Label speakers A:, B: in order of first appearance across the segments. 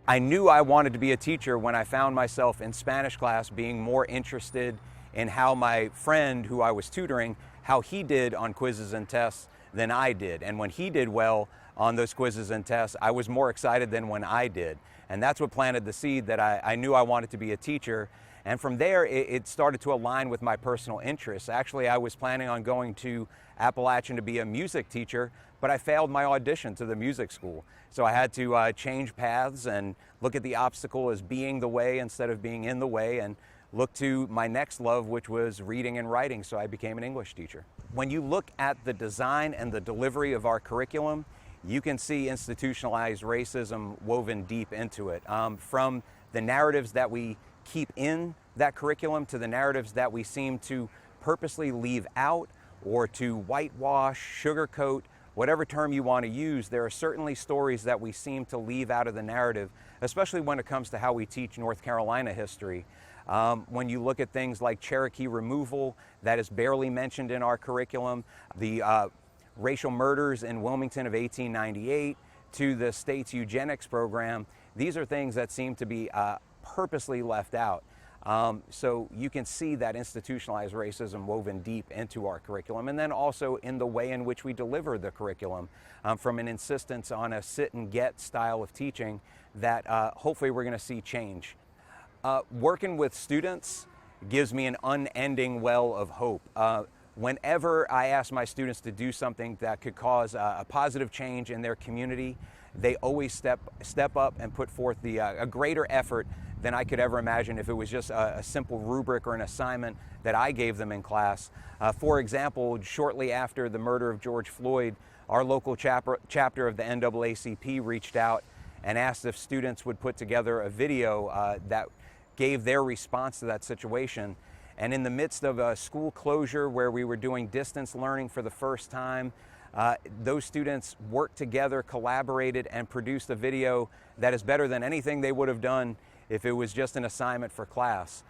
A: I knew I wanted to be a teacher when I found myself in Spanish class being more interested in how my friend who I was tutoring, how he did on quizzes and tests than I did. And when he did well on those quizzes and tests, I was more excited than when I did. And that's what planted the seed that I knew I wanted to be a teacher. And from there, it started to align with my personal interests. Actually, I was planning on going to Appalachian to be a music teacher, but I failed my audition to the music school. So I had to change paths and look at the obstacle as being the way instead of being in the way, and look to my next love, which was reading and writing, so I became an English teacher. When you look at the design and the delivery of our curriculum, you can see institutionalized racism woven deep into it. From the narratives that we keep in that curriculum to the narratives that we seem to purposely leave out or to whitewash, sugarcoat, whatever term you want to use, there are certainly stories that we seem to leave out of the narrative, especially when it comes to how we teach North Carolina history. When you look at things like Cherokee removal, that is barely mentioned in our curriculum, the racial murders in Wilmington of 1898, to the state's eugenics program, these are things that seem to be purposely left out. So you can see that institutionalized racism woven deep into our curriculum, and then also in the way in which we deliver the curriculum, from an insistence on a sit and get style of teaching that hopefully we're going to see change. Working with students gives me an unending well of hope. Whenever I ask my students to do something that could cause a positive change in their community, they always step up and put forth a greater effort than I could ever imagine if it was just a simple rubric or an assignment that I gave them in class. For example, shortly after the murder of George Floyd, our local chapter of the NAACP reached out and asked if students would put together a video that gave their response to that situation. And in the midst of a school closure where we were doing distance learning for the first time, those students worked together, collaborated, and produced a video that is better than anything they would have done if it was just an assignment for class.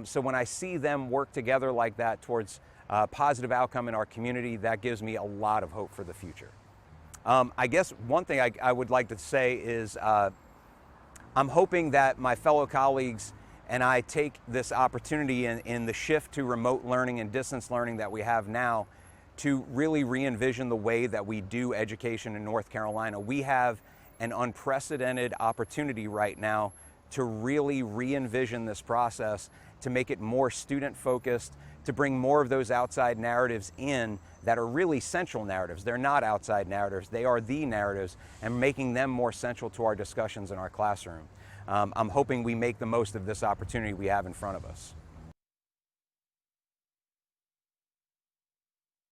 A: So when I see them work together like that towards a positive outcome in our community, that gives me a lot of hope for the future. I guess one thing I would like to say is I'm hoping that my fellow colleagues and I take this opportunity in the shift to remote learning and distance learning that we have now to really re-envision the way that we do education in North Carolina. We have an unprecedented opportunity right now to really re-envision this process, to make it more student-focused, to bring more of those outside narratives in that are really central narratives. They're not outside narratives, they are the narratives, and making them more central to our discussions in our classroom. I'm hoping we make the most of this opportunity we have in front of us.